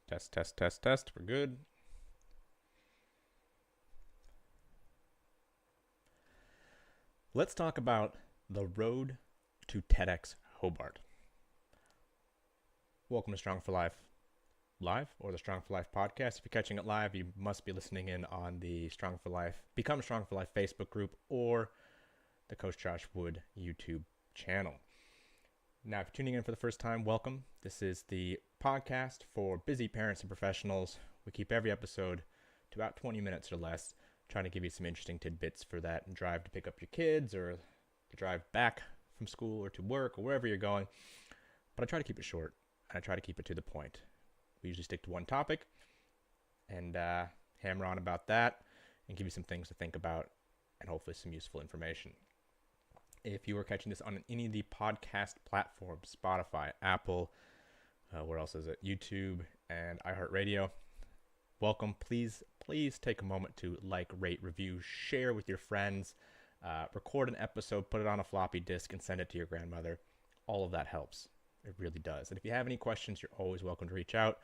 Test, test, test, test. We're good. Let's talk about the road to TEDx Hobart. Welcome to Strong for Life Live, or the Strong for Life podcast. If you're catching it live, you must be listening in on the Strong for Life, Become Strong for Life Facebook group or the Coach Josh Wood YouTube channel. Now, if you're tuning in for the first time, welcome. This is the podcast for busy parents and professionals. We keep every episode to about 20 minutes or less, trying to give you some interesting tidbits for that drive to pick up your kids or to drive back from school or to work or wherever you're going. But I try to keep it short and I try to keep it to the point. We usually stick to one topic and hammer on about that and give you some things to think about and hopefully some useful information. If you are catching this on any of the podcast platforms, Spotify, Apple, where else is it? YouTube and iHeartRadio, welcome. Please take a moment to like, rate, review, share with your friends, record an episode, put it on a floppy disk and send it to your grandmother. All of that helps. It really does. And if you have any questions, you're always welcome to reach out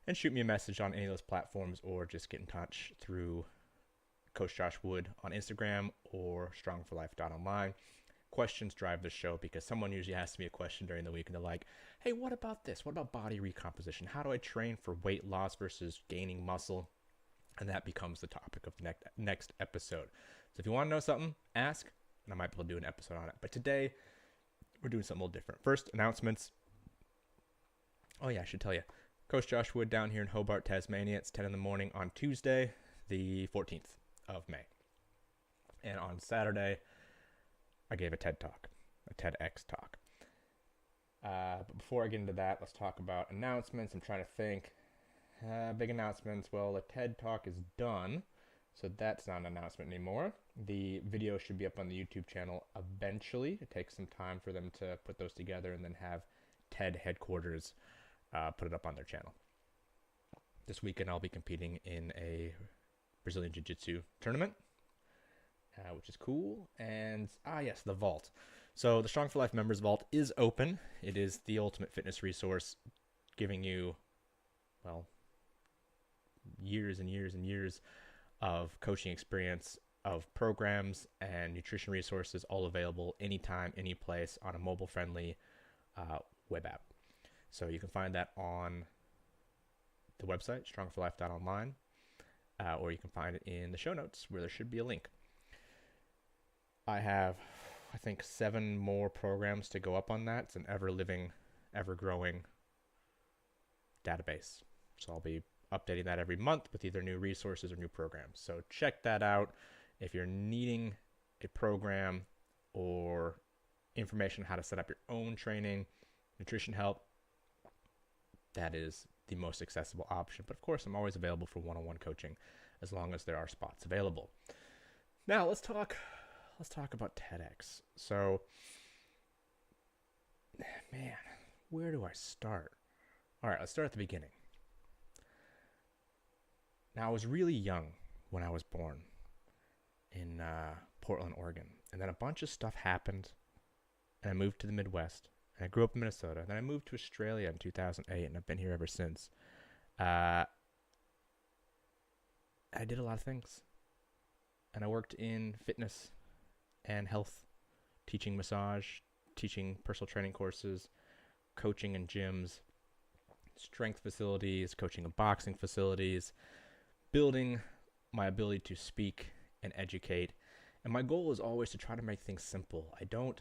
and shoot me a message on any of those platforms or just get in touch through Coach Josh Wood on Instagram or strongforlife.online. Questions drive the show because someone usually asks me a question during the week and they're like, hey, what about this? What about body recomposition? How do I train for weight loss versus gaining muscle? And that becomes the topic of the next episode. So if you want to know something, ask, and I might be able to do an episode on it. But today, we're doing something a little different. First, announcements. Oh yeah, I should tell you. Coach Josh Wood down here in Hobart, Tasmania. It's 10 in the morning on Tuesday, the 14th of May. And on Saturday, I gave a TED talk, a TEDx talk. But before I get into that, let's talk about announcements. I'm trying to think. Big announcements. Well, the TED talk is done, so that's not an announcement anymore. The video should be up on the YouTube channel eventually. It takes some time for them to put those together and then have TED headquarters put it up on their channel. This weekend, I'll be competing in a Brazilian Jiu-Jitsu tournament. Which is cool. And, yes, the vault. So the Strong for Life Members Vault is open. It is the ultimate fitness resource, giving you, well, years and years and years of coaching experience, of programs and nutrition resources, all available anytime, any place on a mobile-friendly web app. So you can find that on the website, strongforlife.online, or you can find it in the show notes where there should be a link. I have, I think, 7 more programs to go up on that. It's an ever-living, ever-growing database. So I'll be updating that every month with either new resources or new programs. So check that out. If you're needing a program or information on how to set up your own training, nutrition help, that is the most accessible option. But of course, I'm always available for one-on-one coaching as long as there are spots available. Now, let's talk about TEDx. So, man, where do I start? All right, let's start at the beginning. Now, I was really young when I was born in Portland, Oregon. And then a bunch of stuff happened, and I moved to the Midwest. And I grew up in Minnesota. Then I moved to Australia in 2008, and I've been here ever since. I did a lot of things. And I worked in fitness and health, teaching massage, teaching personal training courses, coaching in gyms, strength facilities, coaching in boxing facilities, building my ability to speak and educate. And my goal is always to try to make things simple. I don't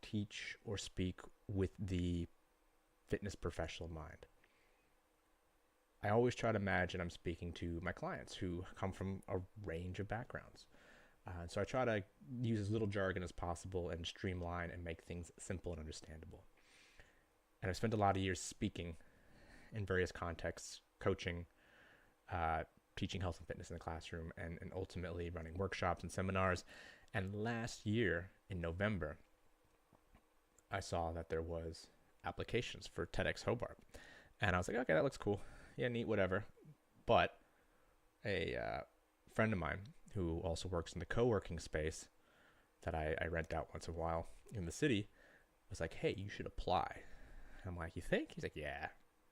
teach or speak with the fitness professional mind. I always try to imagine I'm speaking to my clients who come from a range of backgrounds. So I try to use as little jargon as possible and streamline and make things simple and understandable. And I've spent a lot of years speaking in various contexts, coaching, teaching health and fitness in the classroom, and ultimately running workshops and seminars. And last year in November, I saw that there was applications for TEDx Hobart. And I was like, okay, that looks cool. Yeah, neat, whatever. But a friend of mine who also works in the co-working space that I rent out once in a while in the city was like, hey, you should apply. I'm like, you think? He's like, yeah,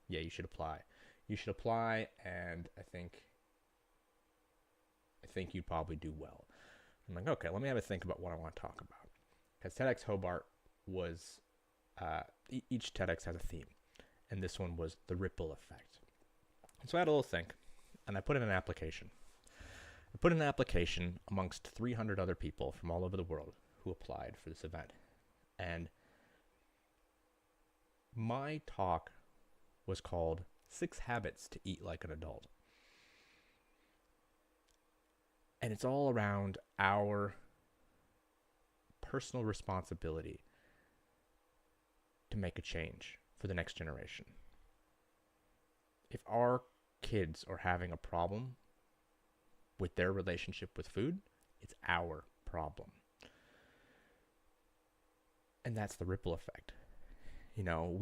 you should apply. You should apply, and I think you'd probably do well. I'm like, okay, let me have a think about what I want to talk about. Because TEDx Hobart was, each TEDx has a theme, and this one was the ripple effect. And so I had a little think, and I put in an application. I put in an application amongst 300 other people from all over the world who applied for this event. And my talk was called 6 Habits to Eat Like an Adult. And it's all around our personal responsibility to make a change for the next generation. If our kids are having a problem with their relationship with food, it's our problem. And that's the ripple effect. You know,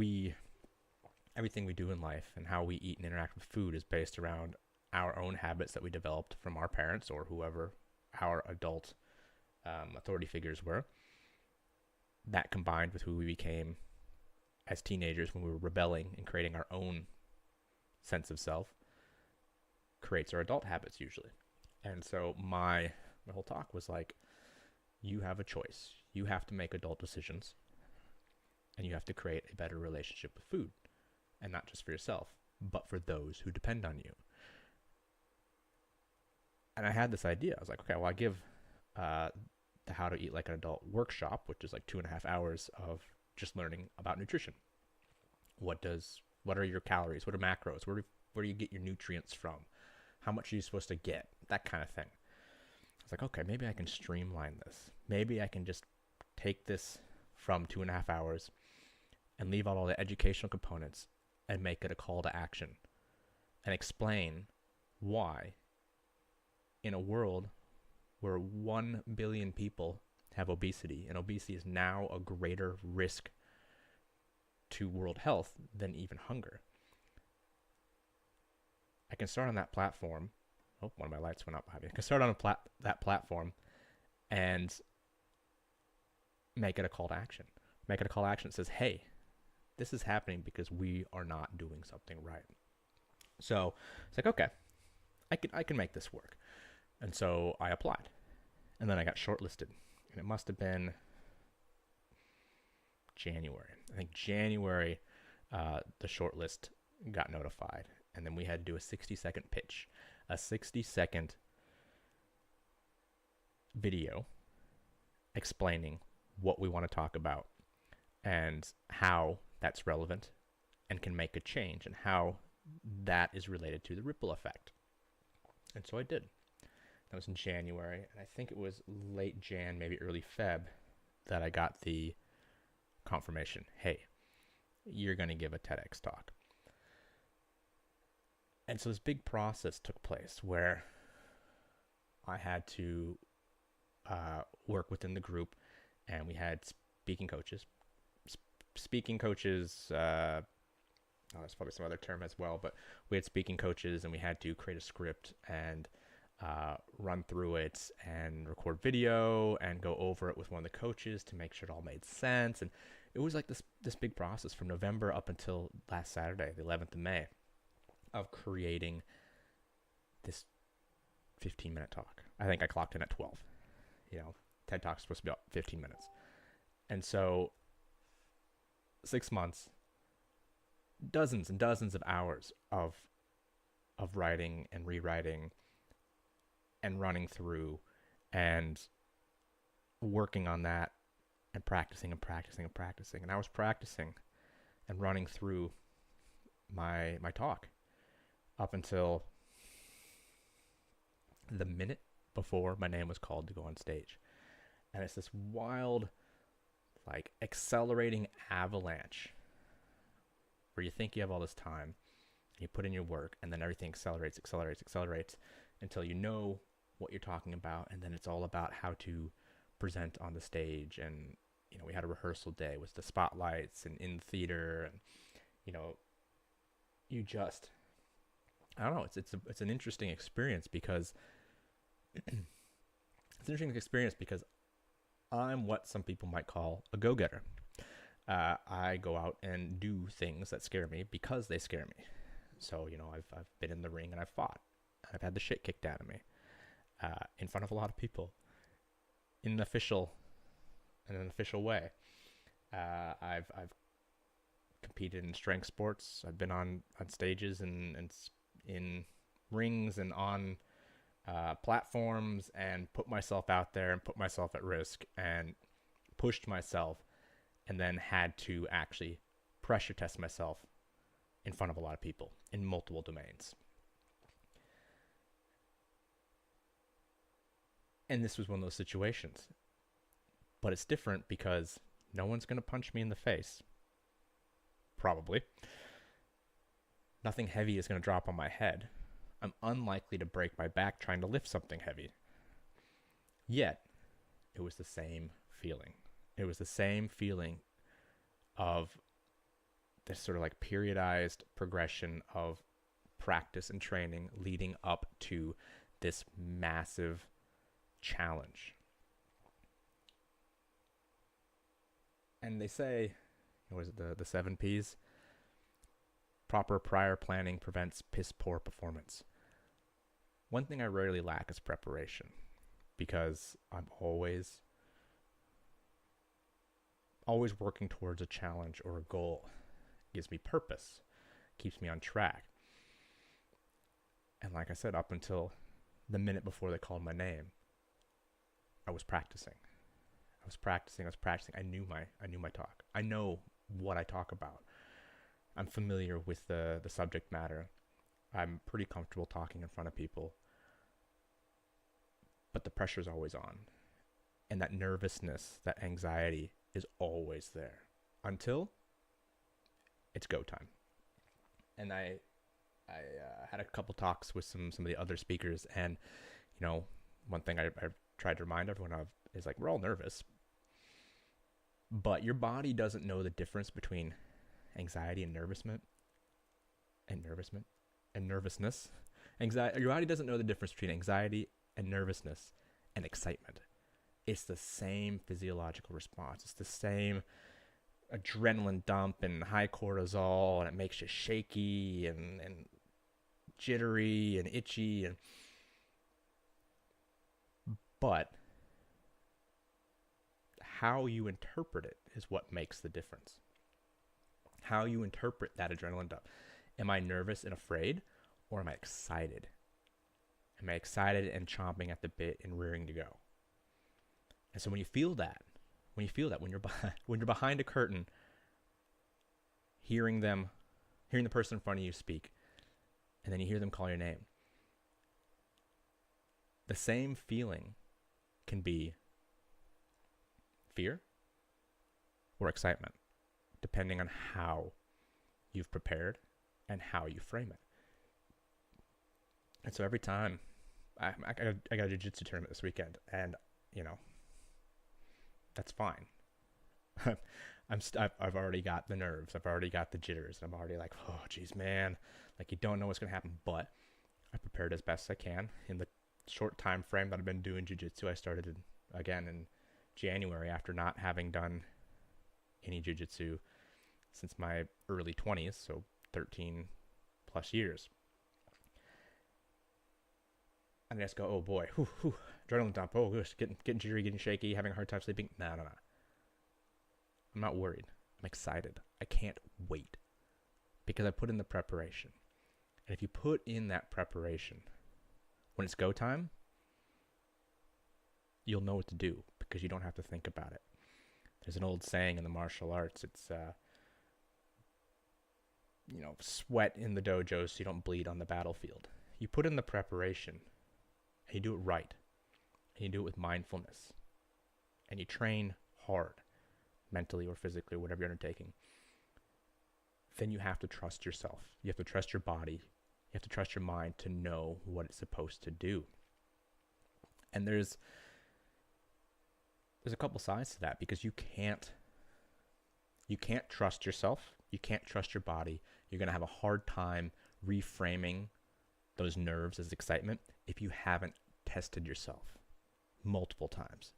everything we do in life and how we eat and interact with food is based around our own habits that we developed from our parents or whoever our adult authority figures were. That combined with who we became as teenagers when we were rebelling and creating our own sense of self creates our adult habits usually. And so my whole talk was like, you have a choice. You have to make adult decisions, and you have to create a better relationship with food, and not just for yourself, but for those who depend on you. And I had this idea. I was like, okay, well, I give the How to Eat Like an Adult workshop, which is like 2.5 hours of just learning about nutrition. What are your calories? What are macros? Where do you get your nutrients from? How much are you supposed to get? That kind of thing. I was like, okay, maybe I can streamline this. Maybe I can just take this from 2.5 hours and leave out all the educational components and make it a call to action and explain why in a world where 1 billion people have obesity, and obesity is now a greater risk to world health than even hunger. I can start on that platform. Oh, one of my lights went out behind me. I can start on that platform and make it a call to action. Make it a call to action that says, hey, this is happening because we are not doing something right. So it's like, okay, I can make this work. And so I applied. And then I got shortlisted. And it must have been January. I think January, the shortlist got notified. And then we had to do a 60-second pitch. A 60-second video explaining what we want to talk about and how that's relevant and can make a change and how that is related to the ripple effect. And so I did. That was in January, and I think it was late Jan, maybe early Feb, that I got the confirmation, hey, you're going to give a TEDx talk. And so this big process took place where I had to work within the group, and we had speaking coaches. There's probably some other term as well, but we had speaking coaches, and we had to create a script and run through it and record video and go over it with one of the coaches to make sure it all made sense. And it was like this big process from November up until last Saturday, the 11th of May, of creating this 15-minute talk. I think I clocked in at 12. You know, TED Talk's supposed to be about 15 minutes. And so 6 months, dozens and dozens of hours of writing and rewriting and running through and working on that and practicing and practicing and practicing. And I was practicing and running through my talk up until the minute before my name was called to go on stage. And it's this wild, like, accelerating avalanche where you think you have all this time, you put in your work, and then everything accelerates until you know what you're talking about, and then it's all about how to present on the stage. And you know, we had a rehearsal day with the spotlights and in theater, and you know, I don't know, it's an interesting experience because I'm what some people might call a go-getter. I go out and do things that scare me because they scare me. So, I've been in the ring and I've fought. I've had the shit kicked out of me in front of a lot of people in an official way. I've competed in strength sports. I've been on stages and in rings and on platforms and put myself out there and put myself at risk and pushed myself and then had to actually pressure test myself in front of a lot of people in multiple domains. And this was one of those situations. But it's different because no one's going to punch me in the face. Probably. Nothing heavy is going to drop on my head. I'm unlikely to break my back trying to lift something heavy. Yet, it was the same feeling. It was the same feeling of this sort of like periodized progression of practice and training leading up to this massive challenge. And they say, what is it, the 7 Ps? Proper prior planning prevents piss poor performance. One thing I rarely lack is preparation, because I'm always working towards a challenge or a goal. It gives me purpose, keeps me on track. And like I said, up until the minute before they called my name, I was practicing. I was practicing. I knew my talk. I know what I talk about. I'm familiar with the subject matter. I'm pretty comfortable talking in front of people. But the pressure's always on. And that nervousness, that anxiety is always there until it's go time. And I had a couple talks with some of the other speakers, and one thing I tried to remind everyone of is, like, we're all nervous, but your body doesn't know the difference between anxiety and nervousness. Your body doesn't know the difference between anxiety and nervousness and excitement. It's the same physiological response. It's the same adrenaline dump and high cortisol, and it makes you shaky and jittery and itchy. But how you interpret it is what makes the difference. How you interpret that adrenaline dump. Am I nervous and afraid, or am I excited? Am I excited and chomping at the bit and rearing to go? And so when you feel that, when you're behind a curtain, hearing the person in front of you speak, and then you hear them call your name, the same feeling can be fear or excitement, depending on how you've prepared and how you frame it. And so every time I got a jiu-jitsu tournament this weekend, and that's fine. I've already got the nerves. I've already got the jitters. I'm already like, oh, geez, man. Like, you don't know what's going to happen. But I prepared as best I can in the short time frame that I've been doing jiu-jitsu. I started again in January after not having done any jiu-jitsu since my early 20s, so 13 plus years. And I just go, oh boy, adrenaline dump, oh gosh, getting jittery, getting shaky, having a hard time sleeping. No. I'm not worried. I'm excited. I can't wait because I put in the preparation. And if you put in that preparation, when it's go time, you'll know what to do because you don't have to think about it. There's an old saying in the martial arts. It's, sweat in the dojo so you don't bleed on the battlefield. You put in the preparation and you do it right. And you do it with mindfulness. And you train hard, mentally or physically, whatever you're undertaking. Then you have to trust yourself. You have to trust your body. You have to trust your mind to know what it's supposed to do. And there's a couple sides to that, because you can't trust yourself. You can't trust your body. You're going to have a hard time reframing those nerves as excitement if you haven't tested yourself multiple times.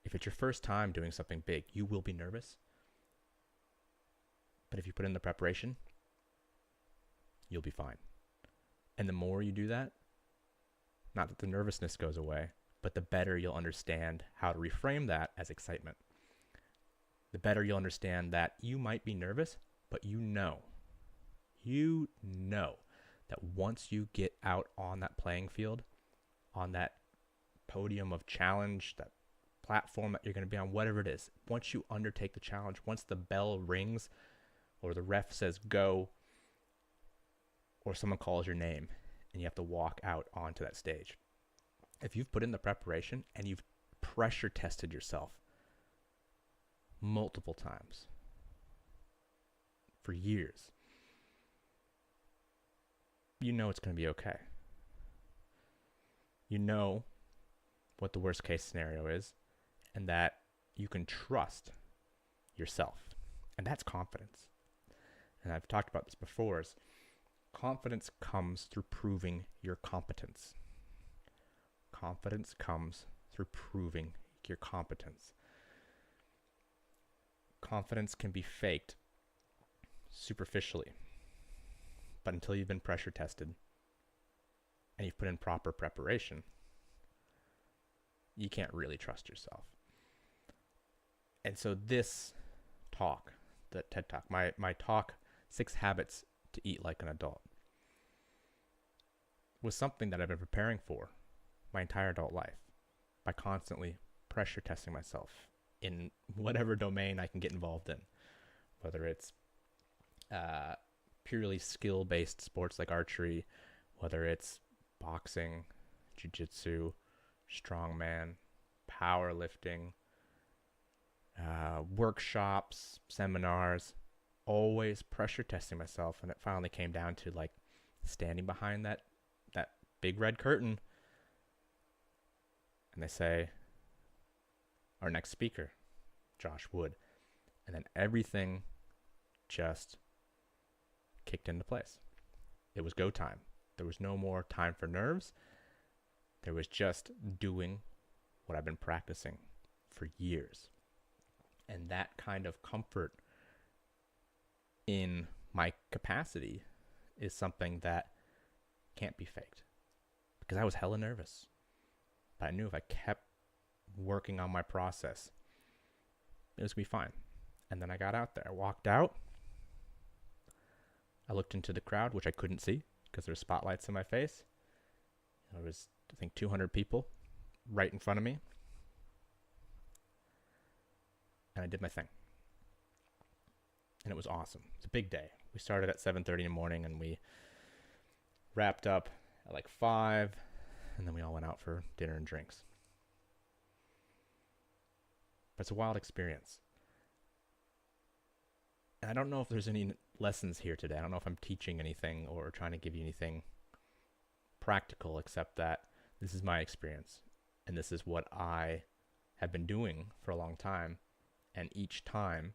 If it's your first time doing something big, you will be nervous. But if you put in the preparation, you'll be fine. And the more you do that, not that the nervousness goes away, but the better you'll understand how to reframe that as excitement. The better you'll understand that you might be nervous, but you know that once you get out on that playing field, on that podium of challenge, that platform that you're going to be on, whatever it is, once you undertake the challenge, once the bell rings or the ref says go, or someone calls your name and you have to walk out onto that stage, if you've put in the preparation and you've pressure tested yourself multiple times for years, you know it's going to be okay. You know what the worst case scenario is, and that you can trust yourself. And that's confidence. And I've talked about this before, is confidence comes through proving your competence. Confidence comes through proving your competence. Confidence can be faked superficially, but until you've been pressure tested and you've put in proper preparation, you can't really trust yourself. And so this talk, the TED Talk, my talk, 6 Habits to Eat Like an Adult, was something that I've been preparing for my entire adult life by constantly pressure testing myself in whatever domain I can get involved in, whether it's purely skill-based sports like archery, whether it's boxing, jiu-jitsu, strongman, powerlifting, workshops, seminars, always pressure testing myself. And it finally came down to like standing behind that big red curtain, and they say, our next speaker, Josh Wood. And then everything just kicked into place. It was go time. There was no more time for nerves. There was just doing what I've been practicing for years. And that kind of comfort in my capacity is something that can't be faked, because I was hella nervous. But I knew if I kept working on my process, it was going to be fine. And then I got out there. I walked out. I looked into the crowd, which I couldn't see because there were spotlights in my face. There was, I think, 200 people right in front of me. And I did my thing. And it was awesome. It's a big day. We started at 7:30 in the morning and we wrapped up at like 5, and then we all went out for dinner and drinks. But it's a wild experience. And I don't know if there's any lessons here today. I don't know if I'm teaching anything or trying to give you anything practical, except that this is my experience. And this is what I have been doing for a long time. And each time,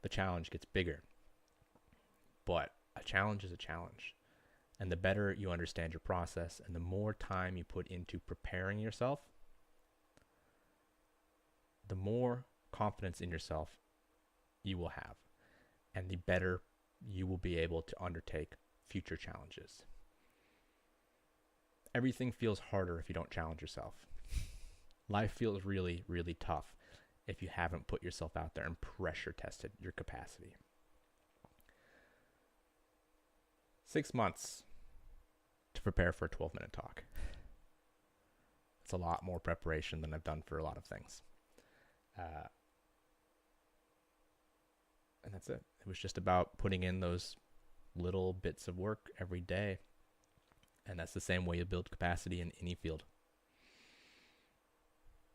the challenge gets bigger. But a challenge is a challenge. And the better you understand your process and the more time you put into preparing yourself, the more confidence in yourself you will have. And the better you will be able to undertake future challenges. Everything feels harder if you don't challenge yourself. Life feels really, really tough if you haven't put yourself out there and pressure tested your capacity. 6 months to prepare for a 12-minute talk. It's a lot more preparation than I've done for a lot of things. And that's it. It was just about putting in those little bits of work every day. And that's the same way you build capacity in any field.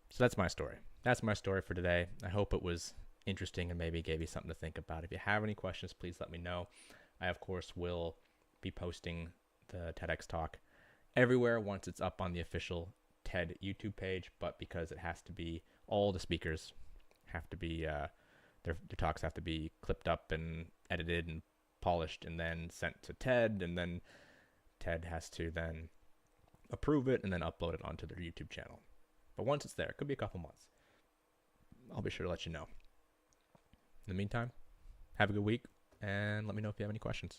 So that's my story. That's my story for today. I hope it was interesting and maybe gave you something to think about. If you have any questions, please let me know. I, of course, will be posting the TEDx talk everywhere once it's up on the official TED YouTube page. But because it has to be, all the speakers have to be, their talks have to be clipped up and edited and polished and then sent to TED. And then TED has to then approve it and then upload it onto their YouTube channel. But once it's there, it could be a couple months. I'll be sure to let you know. In the meantime, have a good week, and let me know if you have any questions.